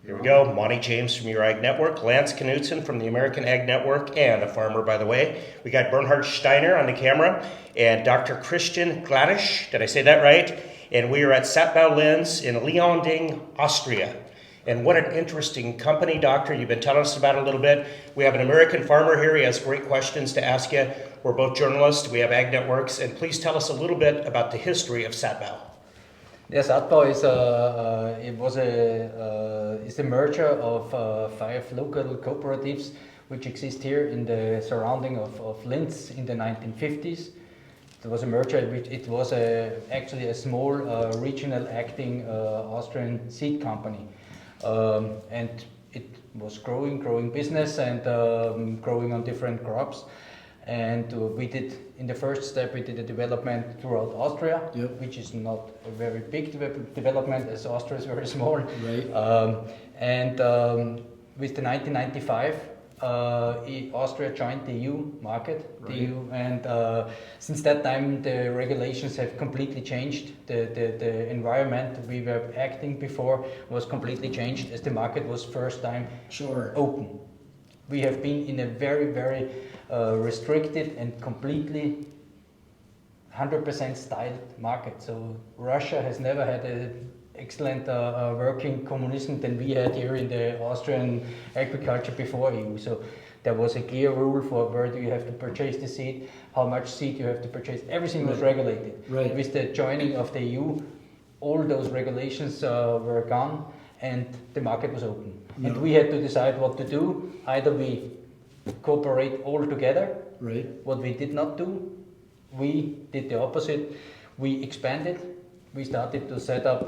Here we go. Monte James from your Ag Network, Lance Knudson from the American Ag Network, and a farmer, by the way. We got Bernhard Steiner on the camera, and Dr. Christian Gladysz. Did I say that right? And we are at Saatbau Linz in Leonding, Austria. And what an interesting company, Doctor. You've been telling us about it a little bit. We have an American farmer here. He has great questions to ask you. We're both journalists. We have Ag Networks. And please tell us a little bit about the history of Saatbau. Yes, Saatbau is a merger of 5 local cooperatives which exist here in the surrounding of Linz in the 1950s. There was a merger. It was actually a small regional acting Austrian seed company, and it was growing business and growing on different crops. And we did, in the first step, we did a development throughout Austria, which is not a very big development, as Austria is very small. Right. With the 1995, Austria joined the EU market, right. And since that time the regulations have completely changed. The environment we were acting before was completely changed, as the market was first time open. We have been in a very restricted and completely 100% styled market. So Russia has never had an excellent working communism than we had here in the Austrian agriculture before EU. So there was a clear rule for where do you have to purchase the seed, how much seed you have to purchase. Everything was regulated. Right. With the joining of the EU, all those regulations were gone and the market was open. No. And we had to decide what to do. Either we cooperate all together. Right. What we did not do, we did the opposite. We expanded. We started to set up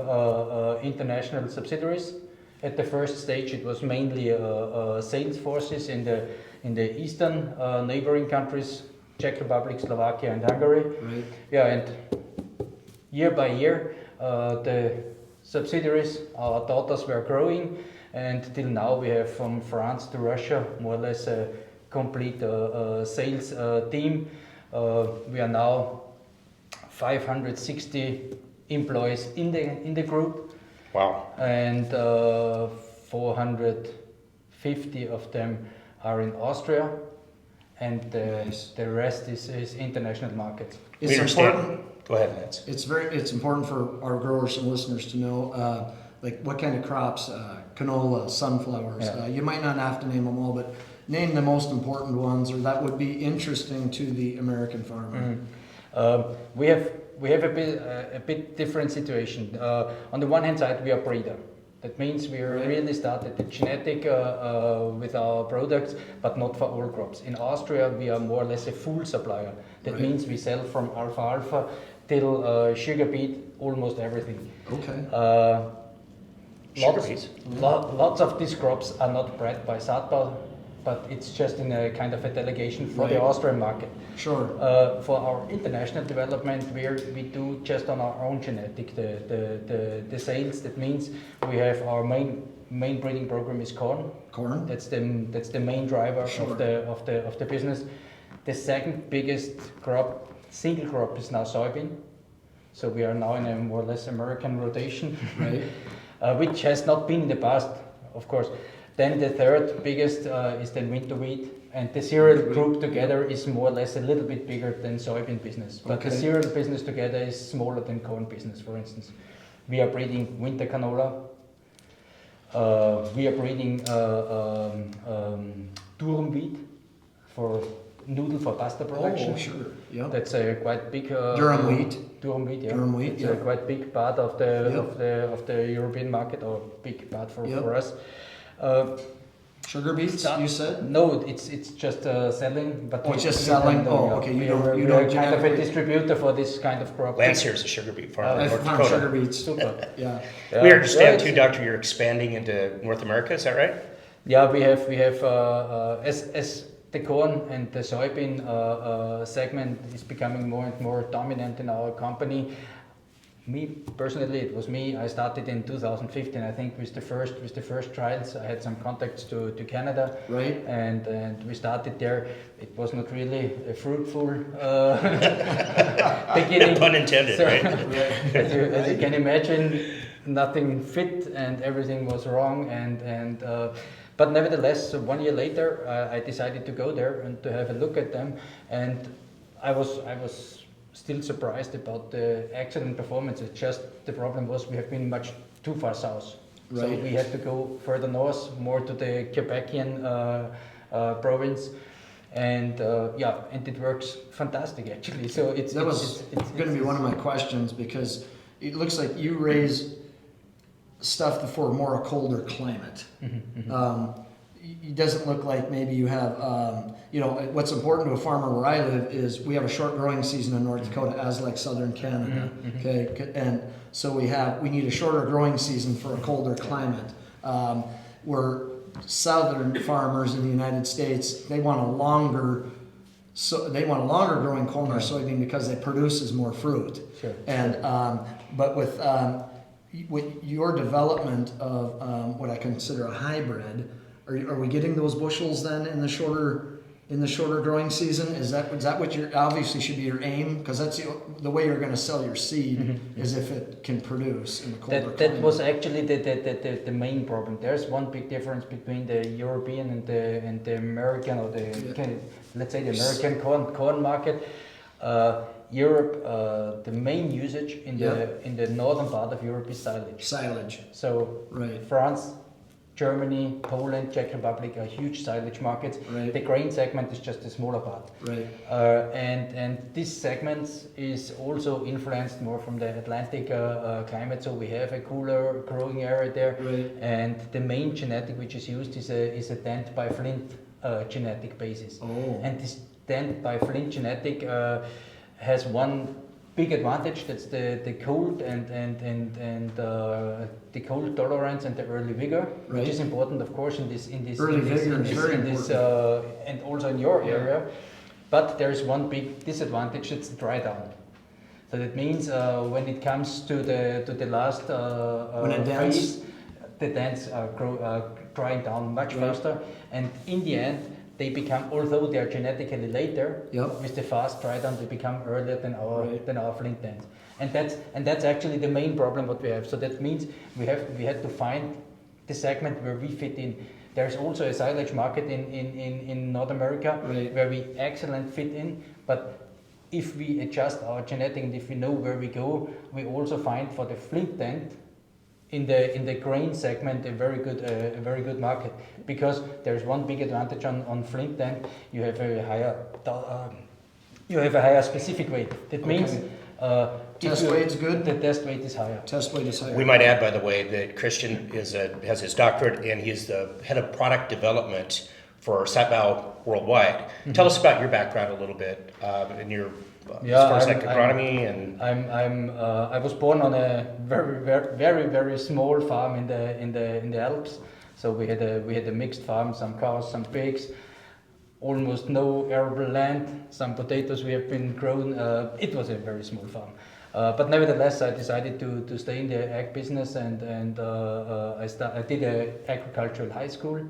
international subsidiaries. At the first stage, it was mainly sales forces in the eastern neighboring countries, Czech Republic, Slovakia, and Hungary. Right. Yeah, and year by year, the subsidiaries, our daughters, were growing, and till now we have from France to Russia more or less a complete sales team. We are now 560 employees in the group. Wow. And 450 of them are in Austria, and the rest is international markets. It's important. Go ahead, Lance. It's important for our growers and listeners to know like what kind of crops, canola, sunflowers. Yeah. You might not have to name them all, but name the most important ones, or that would be interesting to the American farmer. Mm-hmm. We have a bit different situation. On the one hand side, we are breeder. That means we really started the genetic with our products, but not for all crops. In Austria, we are more or less a full supplier. That means we sell from alfalfa till sugar beet, almost everything. Okay. Lots of these crops are not bred by Saatbau, but it's just in a kind of a delegation for the Austrian market. Sure. For our international development, we do just on our own genetic the sales. That means we have our main breeding program is corn. Corn. That's the main driver of the business. The second biggest crop, single crop, is now soybean. So we are now in a more or less American rotation, Right. Which has not been in the past, of course. Then the third biggest is the winter wheat, and the cereal group together is more or less a little bit bigger than soybean business. But the cereal business together is smaller than corn business, for instance. We are breeding winter canola. We are breeding durum wheat for noodle for pasta production. Oh, sure. Yeah. That's a quite big Durum wheat. Durum wheat, yeah. Durum wheat, it's a quite big part of the European market, or big part for us. Sugar beets, you said? No, it's just selling. But it's just selling. Okay. You don't kind of a distributor for this kind of crop. Lance here is a sugar beet farmer. I farm sugar beets. Super. Yeah. We understand too, Doctor, you're expanding into North America. Is that right? Yeah, we have as the corn and the soybean segment is becoming more and more dominant in our company. Me personally, it was me. I started in 2015, I think, with the first trials. I had some contacts to Canada, Right. and we started there. It was not really a fruitful beginning. Pun intended, So, right? as you can imagine, nothing fit and everything was wrong. But nevertheless, so 1 year later, I decided to go there and to have a look at them, and I was still surprised about the excellent performance. It's just the problem was we have been much too far south. Right. So we had to go further north, more to the Quebecian province, and and it works fantastic actually. So it's going to be one of my questions, because it looks like you raise stuff for more a colder climate. It doesn't look like maybe you have, what's important to a farmer where I live is we have a short growing season in North Dakota, as like southern Canada. Okay, and so we need a shorter growing season for a colder climate. Where southern farmers in the United States, they want a longer growing corn or soybean because it produces more fruit. Sure. And but with your development of what I consider a hybrid, are we getting those bushels then in the shorter growing season? Is that what your obviously should be your aim? Because that's the way you're going to sell your seed is if it can produce in the colder climate. That was actually the main problem. There's one big difference between the European and the American, or let's say the American corn market. Europe, the main usage in the northern part of Europe is silage. Silage. So right. France, Germany, Poland, Czech Republic are huge silage markets. Right. The grain segment is just a smaller part. Right. And this segment is also influenced more from the Atlantic climate. So we have a cooler growing area there. Right. And the main genetic which is used is a dent by flint genetic basis. Oh. And this dent by flint genetic has one big advantage. That's the cold and the cold tolerance and the early vigor, right. which is important, of course, in this early vigor is very important, and also in your area. But there is one big disadvantage. It's the dry down. So that means when it comes to the last phase, the dents are drying down much faster, and in the end, they become, although they are genetically later, with the fast dry down, they become earlier than our flint dents, and that's actually the main problem what we have. So that means we had to find the segment where we fit in. There's also a silage market in North America where we excellent fit in, but if we adjust our genetic and if we know where we go, we also find for the flint dent in the grain segment a very good market, because there's one big advantage on flint dent. You have a higher specific weight. That means test weight's good. The test weight is higher. Test weight is higher. We might add, by the way, that Christian has his doctorate and he's the head of product development for Saatbau worldwide. Tell us about your background a little bit and your as far as like agronomy and. I was born on a very small farm in the Alps. So we had a mixed farm, some cows, some pigs, almost no arable land, some potatoes we have been grown. It was a very small farm. But nevertheless, I decided to stay in the ag business, and I did an agricultural high school,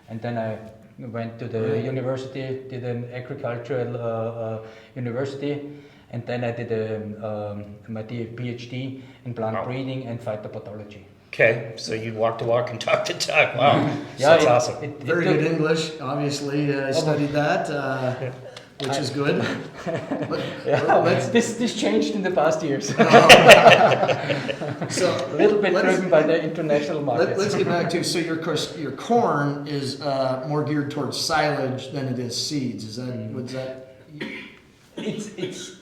and then I went to the university, did an agricultural university, and then I did my PhD in plant breeding and phytopathology. Okay, so you walk the walk and talk the talk. Wow, that's awesome. Very good English, obviously. I studied that, which is good. This changed in the past years. So a little bit driven by the international markets. Let's get back to, so your corn is more geared towards silage than it is seeds. Is that? It's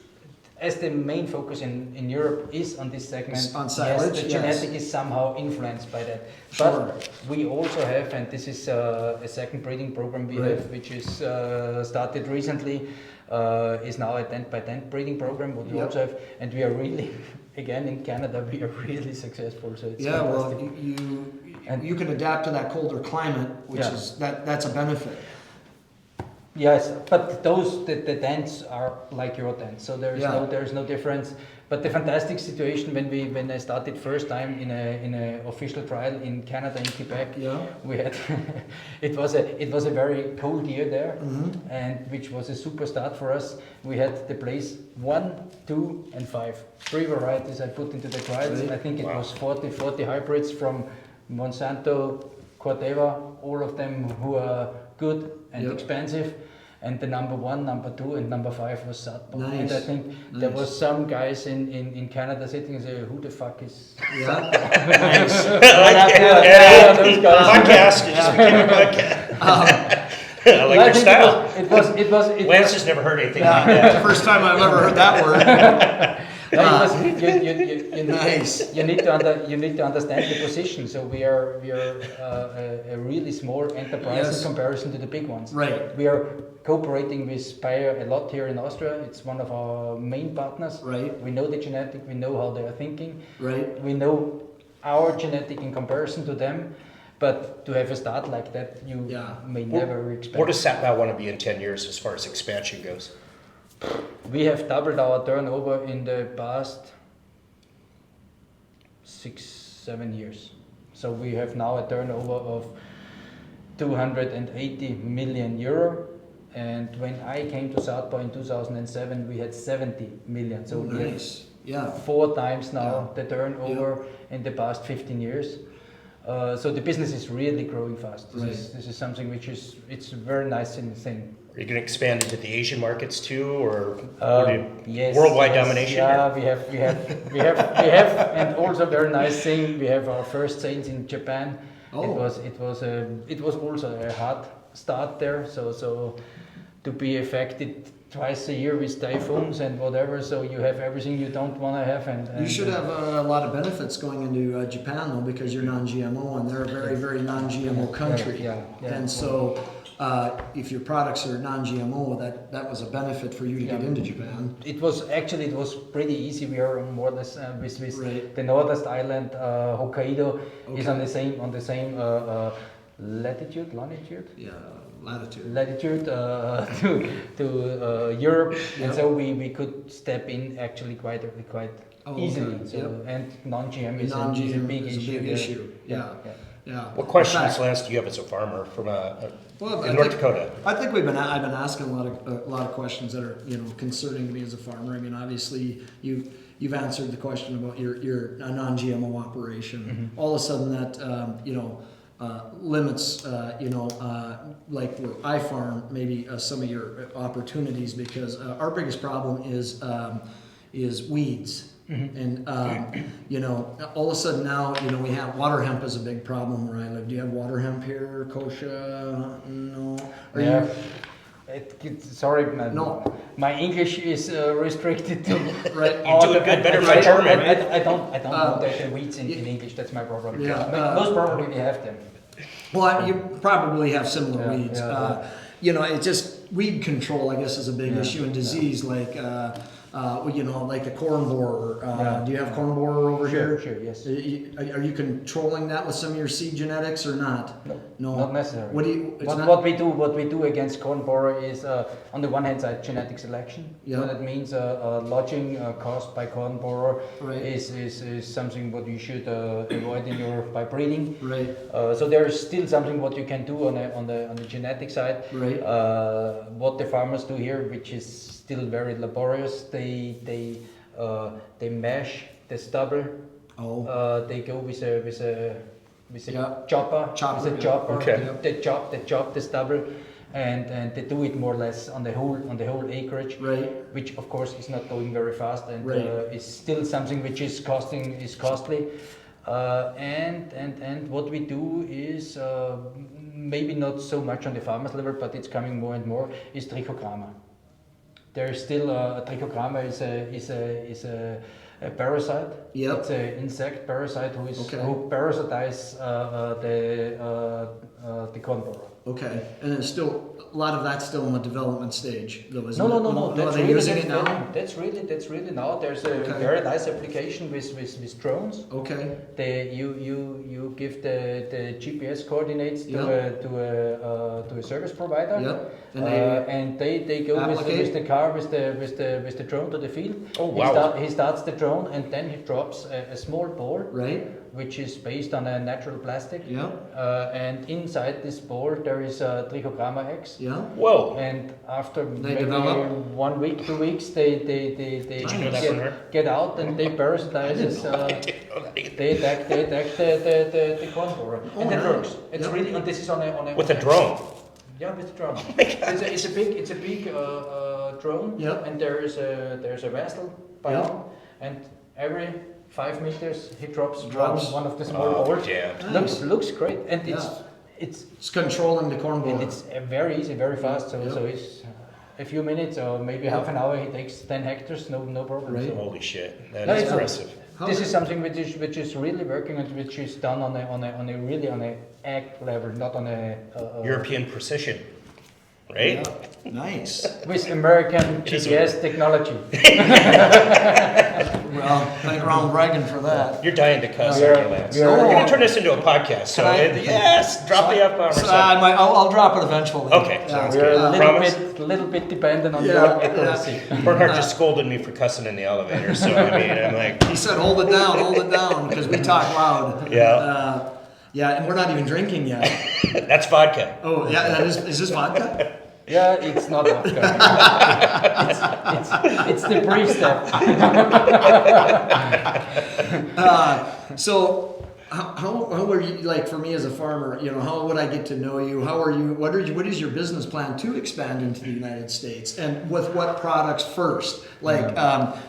as the main focus in Europe is on this segment. On silage, yes, the genetic is somehow influenced by that. Sure. But we also have, and this is a second breeding program we have, which is started recently, is now a dent by dent breeding program. What we also have, and we are really, again in Canada, we are really successful. So it's fantastic. Well, you can adapt to that colder climate, which is that's a benefit. Yes, but the dents are like your dents, so there's no difference. But the fantastic situation when I started first time in a official trial in Canada, in Quebec, we had it was a very cold year there, and which was a super start for us. We had the place 1, 2, and 5, 3 varieties I put into the trials. I think it was 40 hybrids from Monsanto, Corteva, all of them who are good and expensive. And the number 1, number 2, and number 5 was Saatbau. Nice. And I think there was some guys in Canada sitting and say, "Who the fuck is?" Yeah. Nice. Those guys. Podcast. You just became a podcast. I like your style. It was. Lance has never heard anything like that. First time I've ever heard that word. Nice. You need to understand the position. So we are a really small enterprise in comparison to the big ones. Right. We are cooperating with Bayer a lot here in Austria. It's one of our main partners. Right. We know the genetic. We know how they are thinking. Right. We know our genetic in comparison to them. But to have a start like that, you may never expect. Where does Saatbau want to be in 10 years as far as expansion goes? We have doubled our turnover in the past 6-7 years. So we have now a turnover of 280 million euro. And when I came to Saatbau in 2007, we had 70 million. So nice. Yeah. 4 times now the turnover in the past 15 years. So the business is really growing fast. This is something which it's a very nice thing. Are you going to expand into the Asian markets too, or yes, worldwide domination? Yeah, we have, and also very nice thing. We have our first sales in Japan. Oh. It was also a hard start there. So to be affected twice a year with typhoons and whatever, so you have everything you don't want to have. And you should have a lot of benefits going into Japan though, because you're non-GMO and they're a very, very non-GMO country. And so if your products are non-GMO, that was a benefit for you to get into Japan. It was pretty easy. We are more or less with the northern island, Hokkaido is on the same latitude. Yeah. Latitude to Europe, and so we could step in actually quite easily. Okay. So and non-GM is a big issue. Yeah. What questions, Lance, do you have as a farmer from in North Dakota? I think I've been asking a lot of questions that are concerning to me as a farmer. I mean, obviously you've answered the question about your non-GMO operation. All of a sudden that limits, like where I farm, maybe some of your opportunities, because our biggest problem is weeds. And all of a sudden now, we have water hemp is a big problem where I live. Do you have water hemp here, Kosha? No. Sorry, my English is restricted to You do a good, better by German. I don't know the weeds in English. That's my problem. Most probably we have them. Well, you probably have similar weeds. It's just weed control, I guess, is a big issue, and disease like like the corn borer. Do you have corn borer over here? Sure, yes. Are you controlling that with some of your seed genetics or not? No, not necessarily. What we do against corn borer is on the one hand side genetic selection. So that means lodging caused by corn borer is something what you should avoid by breeding. Right. So there is still something what you can do on the genetic side. Right. What the farmers do here, which is still very laborious, they mash the stubble. They go with a chopper. Okay. They chop the stubble, and they do it more or less on the whole acreage. Right. Which of course is not going very fast, and is still something which is costly. And what we do is maybe not so much on the farmer's level, but it's coming more and more, is trichogramma. There is still trichogramma is a parasite. Yep. It's an insect parasite who parasitize the corn borer. Okay, and it's still a lot of that's still in the development stage, though, isn't No, it? no, no, no. Are they using it now? That's really now. There's a Okay. very nice application with drones. Okay. You give the GPS coordinates to Yeah. a service provider. Yep. And they go with the car with the drone to the field. Oh wow! He starts the drone and then he drops a small ball, right, which is based on a natural plastic. Yeah. And inside this ball there is a trichogramma X. Yeah. Whoa! And after maybe develop? 1 week, 2 weeks, they get out and they parasitize this. They attack the corn borer, and that works. It's really, and this is on a with a drone. Yeah, with the drone. Oh my God. It's a big drone, Yep. and there's a vessel by Yep. and every 5 meters he drops one of the small Oh, balls. yeah. Looks great, and it's It's controlling the corn borer. it's very easy, very fast. So Yep. so it's a few minutes or maybe half an hour. He takes 10 hectares, no problem. Right. So, Holy shit! That No, is it's a- impressive. this is something which is really working and which is done on a ag level, not on a European precision, right? Yeah. Nice. with American It is GPS technology. Well, thank Ronald Reagan for that. You're dying to cuss, We are- aren't you, Lance? we are- We're going to turn this into a podcast. So, Can I- yes, drop the F bomb or So something. I'll drop it eventually. Okay, sounds We are good. a Promise? little bit dependent on Yeah, your yeah. accuracy. Bernhard just scolded me for cussing in the elevator. So, I mean, I'm like, He said, hold it down, because we talk loud. Yeah. Yeah, and we're not even drinking yet. that's vodka. Oh, yeah, that is this vodka? Yeah, it's not vodka. it's the pre-step. So, how are you, like, for me as a farmer, how would I get to know you? How are you, what is your business plan to expand into the United States? And with what products first? Like,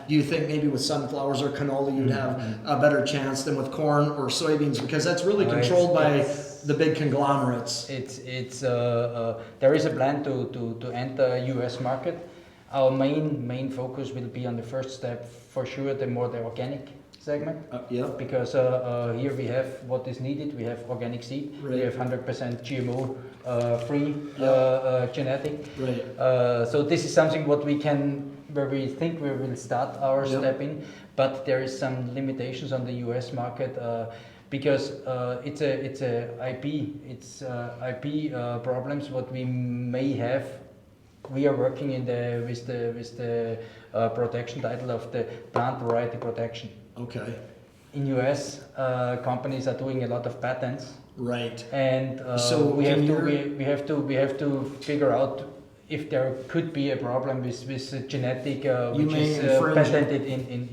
do you think maybe with sunflowers or canola you'd have a better chance than with corn or soybeans? Because that's really controlled by the big conglomerates. There is a plan to enter U.S. market. Our main focus will be on the first step, for sure, the organic segment. Yeah. Because here we have what is needed. We have organic seed. Right. We have 100% GMO free genetic. Right. So this is something where we think we will start our step in, but there is some limitations on the U.S. market. Because it's IP problems what we may have. We are working with the protection title of the plant variety protection. Okay. In US, companies are doing a lot of patents, Right. and So we have to figure out if there could be a problem with genetic which may is infringe. patented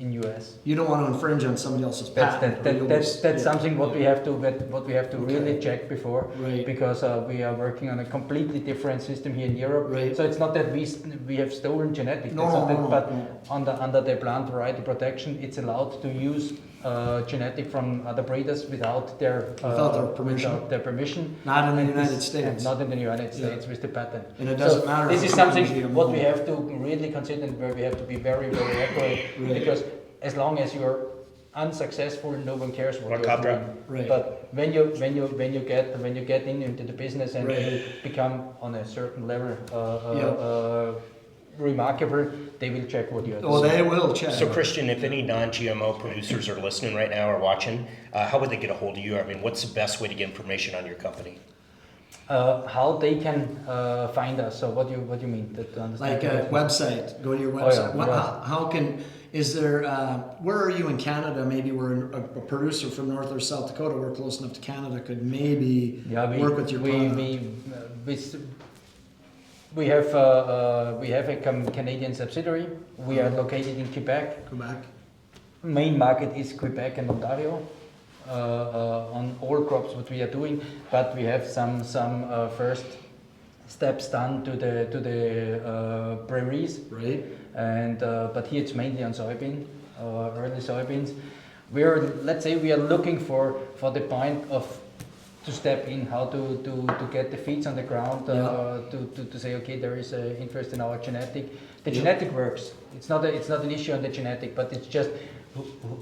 in US. You don't want to infringe on somebody else's patent. That's something what we have to really check before, Right. because we are working on a completely different system here in Europe. Right. So it's not that we have stolen genetics, No, that's not no, that, no, but no. under the plant variety protection, it's allowed to use genetic from other breeders without their permission. Not in the And United this- States. and not in the United States with the patent. And it doesn't matter This if is it's something GMO. what we have to really consider, and where we have to be very accurate, Right. because as long as you're unsuccessful, no one cares what Or you're cop doing. Right. But when you get into the business and Right. you become on a certain level Yeah. remarkable, they will check what you are Well, doing. they will check. So, Christian, if any non-GMO producers are listening right now or watching, how would they get a hold of you? I mean, what's the best way to get information on your company? How they can find us? So what do you mean? To understand Like a that? website, go to your Oh, yeah, website. yeah. How can, is there, where are you in Canada? Maybe where a producer from North or South Dakota, we're close enough to Canada, could maybe work with your product. We have a Canadian subsidiary. We are located in Quebec. Quebec. Main market is Quebec and Ontario. On all crops what we are doing, but we have some first steps done to the prairies, Right. and but here it's mainly on soybean, early soybeans. We are looking for the point of to step in, how to get the feeds on the ground, to say, okay, there is interest in our genetic. The genetic works. It's not an issue on the genetic, but it's just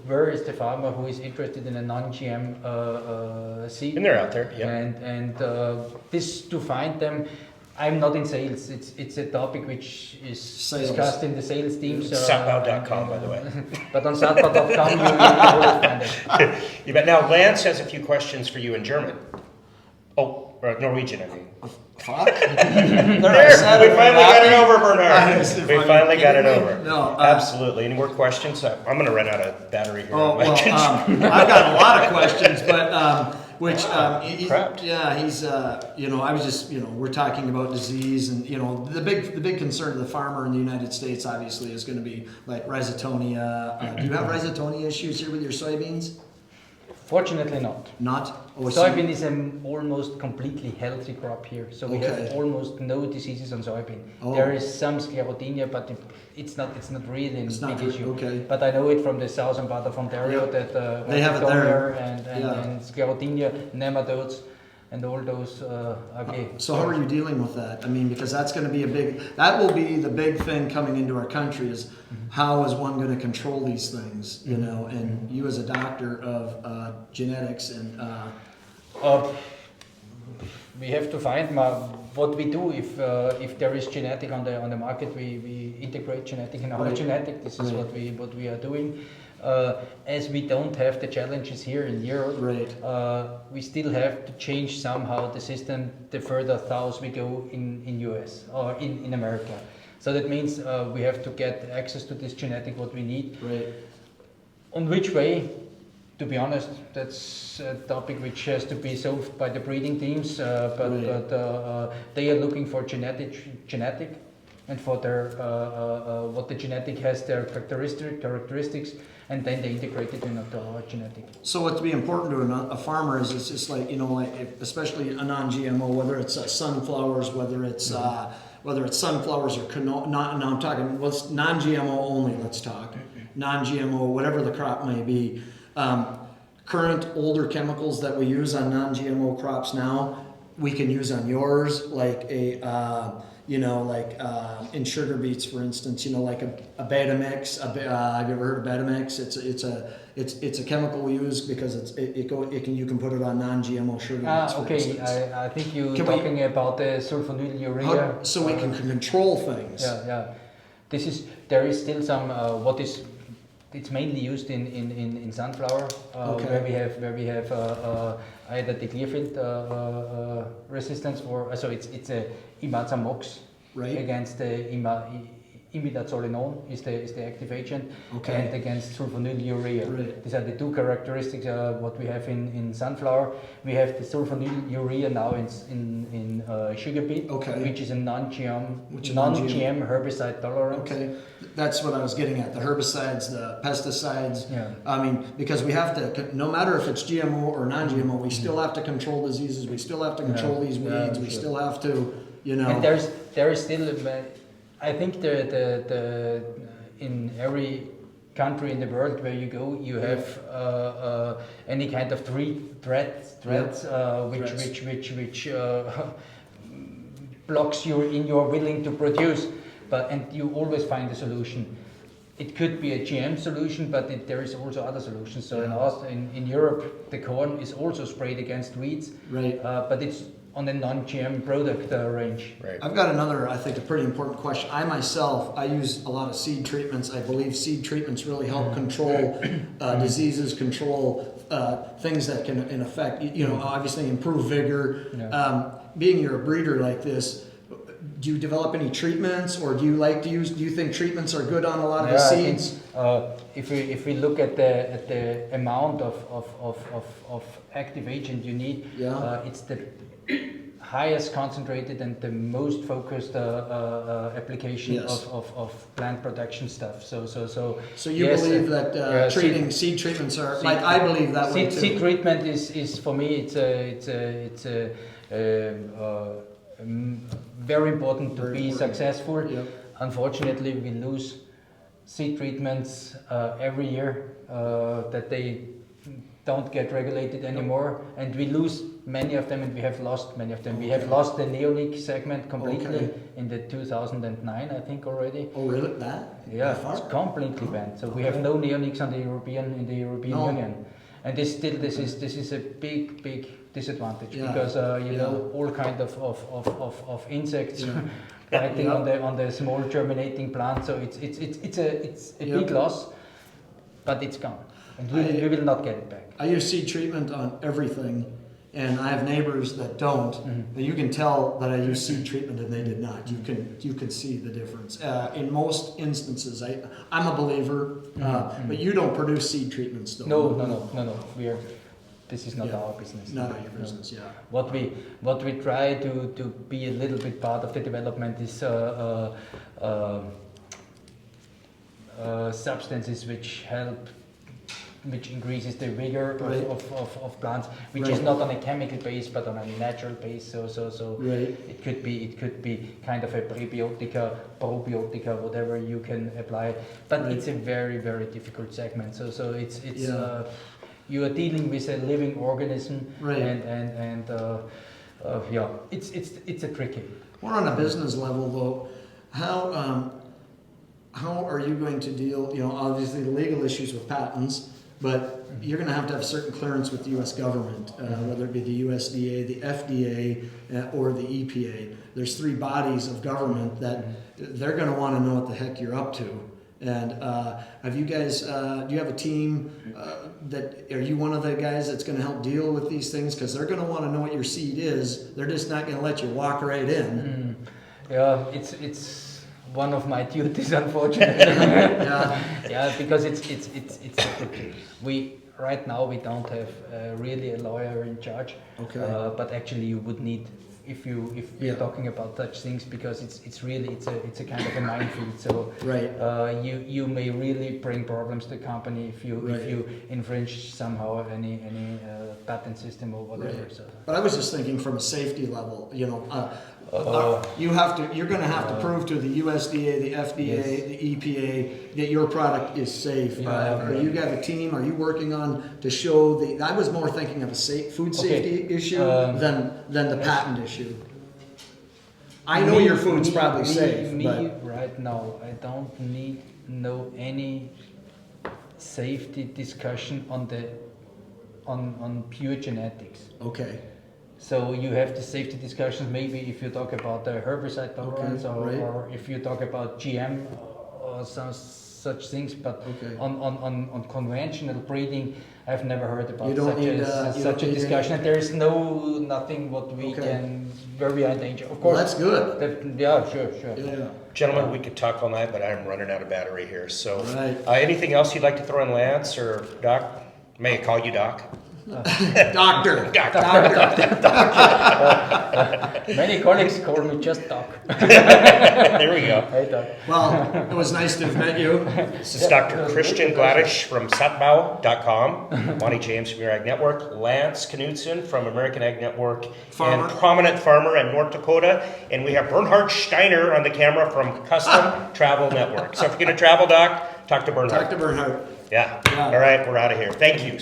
where is the farmer who is interested in a non-GM seed? And they're out there, yeah. And this to find them. I'm not in sales. It's a topic which is discussed in the sales teams. Saatbau.com, by the way. But on Saatbau.com, you always find it. You bet. Now, Lance has a few questions for you in German. Oh, Norwegian, I mean. Fuck. There, we finally got it over, Bernhard. We finally got it over. No, absolutely. Any more questions? I'm going to run out of battery here. Oh, well, I've got a lot of questions, but he's I was just we're talking about disease, and the big concern of the farmer in the United States obviously is going to be like rhizotonia. Do you have rhizotonia issues here with your soybeans? Fortunately not. Not? Oh, soybean is an almost completely healthy crop here, so we have almost no diseases on soybean. Oh. There is some sclerotinia, but it's not really a big issue. Okay. But I know it from the southern part of Ontario that they have it there, and sclerotinia, nematodes, and all those ugly. So how are you dealing with that? I mean, because that's going to be that will be the big thing coming into our country is how is one going to control these things, and you as a doctor of genetics and... we have to find what we do if there is genetic on the market. We integrate genetic in our genetic. This is what we are doing. As we don't have the challenges here in Europe, we still have to change somehow the system the further south we go in US or in America. So that means we have to get access to this genetic what we need. On which way? To be honest, that's a topic which has to be solved by the breeding teams, but they are looking for genetic, and for their what the genetic has their characteristics, and then they integrate it into our genetic. So what's be important to a farmer is it's just like especially a non-GMO, whether it's sunflowers, whether it's sunflowers or canola. Now I'm talking non-GMO only. Let's talk non-GMO, whatever the crop may be. Current older chemicals that we use on non-GMO crops now, we can use on yours, like in sugar beets, for instance, like a Betamix. Have you ever heard of Betamix? It's a chemical we use because you can put it on non-GMO sugar beets. Okay, I think you're talking about the sulfonyl urea. So we can control things. Yeah. There is still some it's mainly used in sunflower, where we have either the Clearfield resistance, or so it's a imazamox against the imidazolinone is the active agent, and against sulfonyl urea. These are the two characteristics what we have in sunflower. We have the sulfonyl urea now in sugar beet, which is a non-GM herbicide tolerance. Okay, that's what I was getting at. The herbicides, the pesticides. Yeah. I mean, because we have to, no matter if it's GMO or non-GMO, we still have to control diseases. We still have to control these weeds. We still have to, And there is still. I think in every country in the world where you go, you have any kind of threats which blocks you in your willing to produce. And you always find a solution. It could be a GM solution, but there is also other solutions. So in Europe, the corn is also sprayed against weeds, but it's on the non-GM product range. I've got another, I think, a pretty important question. I use a lot of seed treatments. I believe seed treatments really help control diseases, control things that can, in effect, obviously improve vigor. Being you're a breeder like this, do you develop any treatments, or do you think treatments are good on a lot of the seeds? If we look at the amount of active agent you need, it's the highest concentrated and the most focused application of plant protection stuff. So you believe that seed treatments are I believe that way too. Seed treatment is for me it's very important to be successful. Unfortunately, we lose seed treatments every year that they don't get regulated anymore, and we lose many of them, and we have lost many of them. We have lost the neonic segment completely in the 2009, I think already. Oh, really? That? Yeah, it's completely banned. So we have no neonics on the European Union, and this is a big disadvantage because you know, all kind of insects biting on the small germinating plant. So it's a big loss, but it's gone, and we will not get it back. I use seed treatment on everything, and I have neighbors that don't. And you can tell that I use seed treatment and they did not. You can see the difference. In most instances, I'm a believer, but you don't produce seed treatments, though. No. This is not our business. Not your business, yeah. What we try to be a little bit part of the development is substances which increases the vigor of plants, which is not on a chemical base but on a natural base. So it could be kind of a prebiotica, probiotica, whatever you can apply. But it's a very difficult segment. So it's you are dealing with a living organism, and it's a tricky. More on a business level, though, how are you going to deal? You know, obviously the legal issues with patents, but you're going to have certain clearance with the U.S. government, whether it be the USDA, the FDA, or the EPA. There's three bodies of government that they're going to want to know what the heck you're up to. And have you guys? Do you have a team are you one of the guys that's going to help deal with these things? Because they're going to want to know what your seed is. They're just not going to let you walk right in. Yeah, it's one of my duties, unfortunately. Because it's right now we don't have really a lawyer in charge. Okay. But actually, you would need. If you're talking about such things, because it's a kind of a minefield. So you may really bring problems to the company if you infringe somehow any patent system or whatever. So. But I was just thinking from a safety level, you know, you're going to have to prove to the USDA, the FDA, the EPA that your product is safe. Are you got a team? Are you working on to show I was more thinking of a food safety issue than the patent issue. I know your food's probably safe. But right now, I don't know any safety discussion on pure genetics. Okay. So you have the safety discussions maybe if you talk about the herbicide tolerance or if you talk about GM or some such things, but on conventional breeding, I've never heard about such a discussion. And there is nothing what we can where we are in danger. Of course, that's good. Sure. Yeah. Gentlemen, we could talk all night, but I'm running out of battery here. So, anything else you'd like to throw in, Lance or Doc? May I call you Doc? Doctor. Many colleagues call me just Doc. There we go. Hey, Doc. Well, it was nice to have met you. This is Dr. Christian Gladysz from Saatbau.com, Monte James from your Ag Network, Lance Knudson from American Ag Network, and prominent farmer in North Dakota, and we have Bernhard Steiner on the camera from Custom Travel Network. So if you're going to travel, Doc, talk to Bernhard. Talk to Bernhard. Yeah. All right, we're out of here. Thank you.